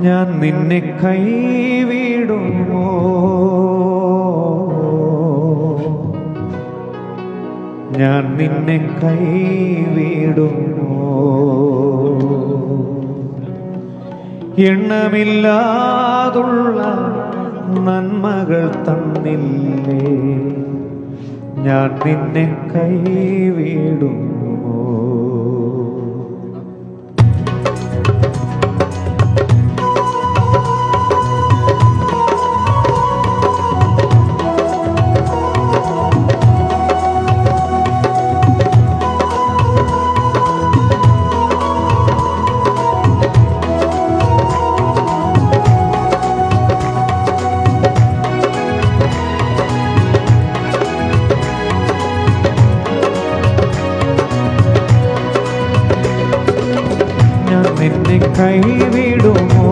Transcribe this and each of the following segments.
ഞാൻ നിന്നെ കൈവിടുമോ? ഞാൻ നിന്നെ കൈവിടുമോ? എണ്ണമില്ലാതുള്ള നന്മകൾ തന്നില്ലേ, ഞാൻ നിന്നെ കൈവിടുമോ? നിന്നെ കൈവിടുമോ?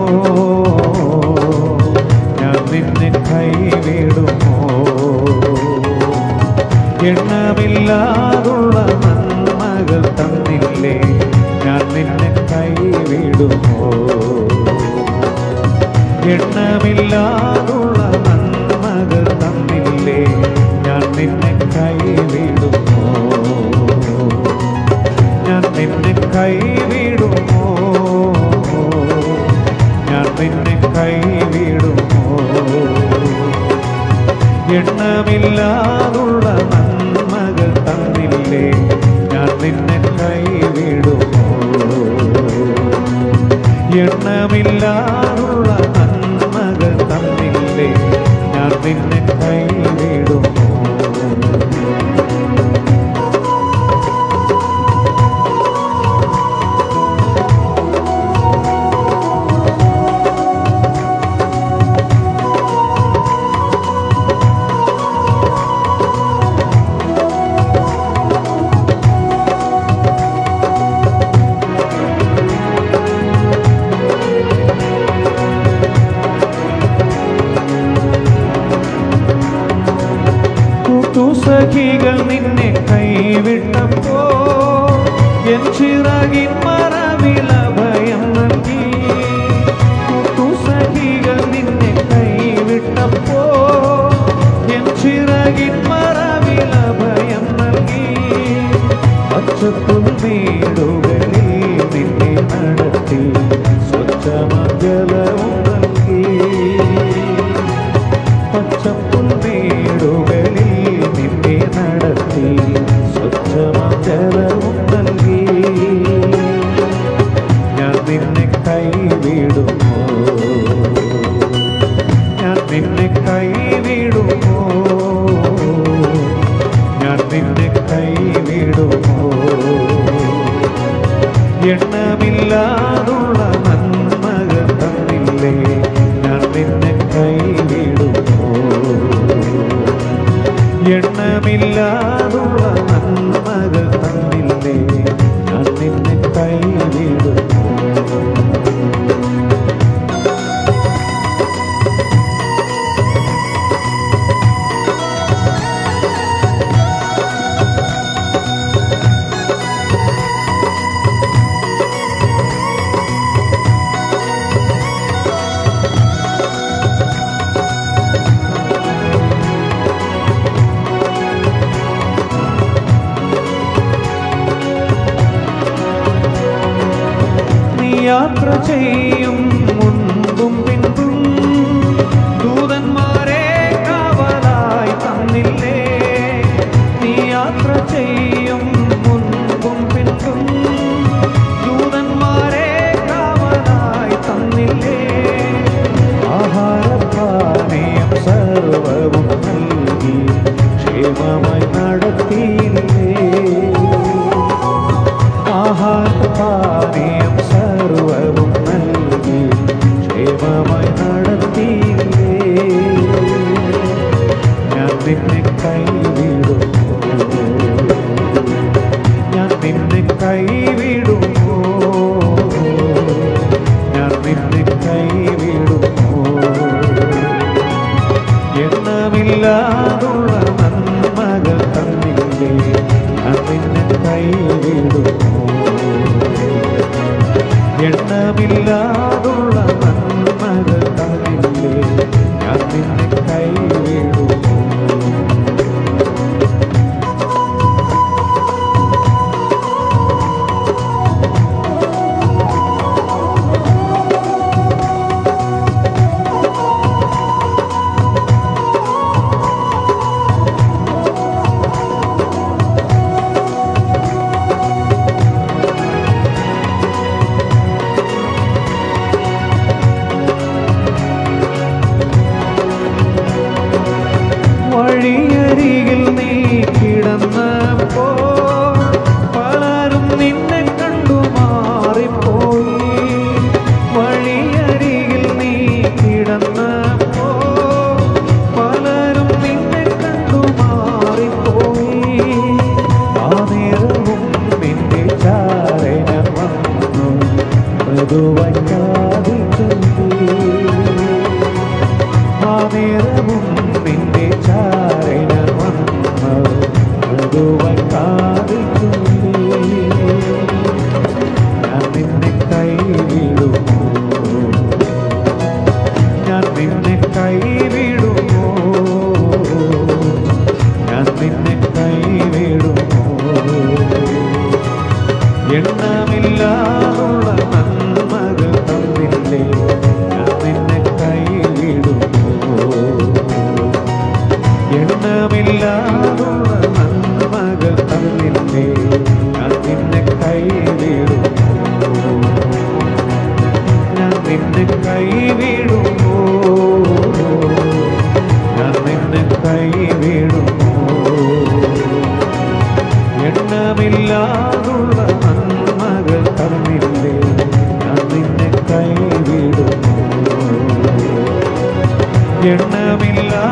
ഞാൻ നിന്നെ കൈവിടുമോ? എണ്ണമില്ലാതുള്ള നന്മകൾ തന്നില്ലേ, ഞാൻ നിന്നെ കൈവിടുമോ? എണ്ണമില്ലാതുള്ള നന്മകൾ തന്നില്ലേ, ഞാൻ നിന്നെ കൈവിടുമോ? ഞാൻ നിന്നെ കൈവിടുമോ? ഞാൻ നിന്നെ കൈവിടുമോ? എണ്ണമില്ലാതുള്ള നന്മകൾ തന്നില്ലേ, ഞാൻ നിന്നെ കൈവിടുമോ? എണ്ണമില്ലാതുള്ള നന്മകൾ തന്നില്ലേ, ഞാൻ നിന്നെ കൈവിടുമോ? സഖികൾ നിന്നെ കൈവിട്ടപ്പോ എൻ ചിറകിൻ മറവിൽ അഭയം നൽകി. സഖികൾ നിന്നെ കൈവിട്ടപ്പോ എൻ ചിറകിൻ മറവിൽ അഭയം നൽകി. പച്ചപ്പുൽമേടുകളിൽ നിന്നെ നടത്തി സ്വച്ഛമംഗലവും നൽകി. പച്ചപ്പുൽമേടുകളിൽ നിന്നെ നടത്തി സ്വച്ഛമംഗലവും നൽകി. ഞാൻ നിന്നെ കൈവിടുമോ? ഞാൻ നിന്നെ കൈവിടുമോ? ഞാൻ നിന്നെ കൈവിടുമോ? എണ്ണമില്ലാതുള്ള നന്മകൾ തന്നില്ലേ, ഞാൻ നിന്നെ കൈവിടുമോ? എണ്ണമില്ലാതുള്ള നന്മകൾ തന്നില്ലേ, ഞാൻ നിന്നെ കൈവിടുമോ? യാത്ര ചെയ്യും മുൻപും പിൻപും ദൂതന്മാരെ കാവലായി തന്നില്ലേ. നീ യാത്ര ചെയ്യും മുൻപും പിൻപും ദൂതന്മാരെ കാവലായി തന്നില്ലേ. ആഹാരപാനീയം സർവവും നൽകി ക്ഷേമമായി നടത്തിയില്ലേ. ആഹാരപാനീയം സർവവും നൽകി ക്ഷേമമായി നടത്തിയില്ലേ. ഞാൻ നിന്നെ കൈവിടുമോ? ഞാൻ നിന്നെ കൈവിടുമോ? ഞാൻ നിന്നെ കൈവിടുമോ? എണ്ണമില്ലാതുള്ള നന്മകൾ തന്നില്ലേ, ഞാൻ നിന്നെ കൈവിടുമോ? എണ്ണമില്ലാതുള്ള നിന്നെ കൈവിടുമോ? ഞാൻ നിന്നെ കൈവിടുമോ? എണ്ണമില്ലാതുള്ള നന്മകൾ തന്നില്ലേ, ഞാൻ നിന്നെ കൈവിടുമോ? എണ്ണമില്ലാ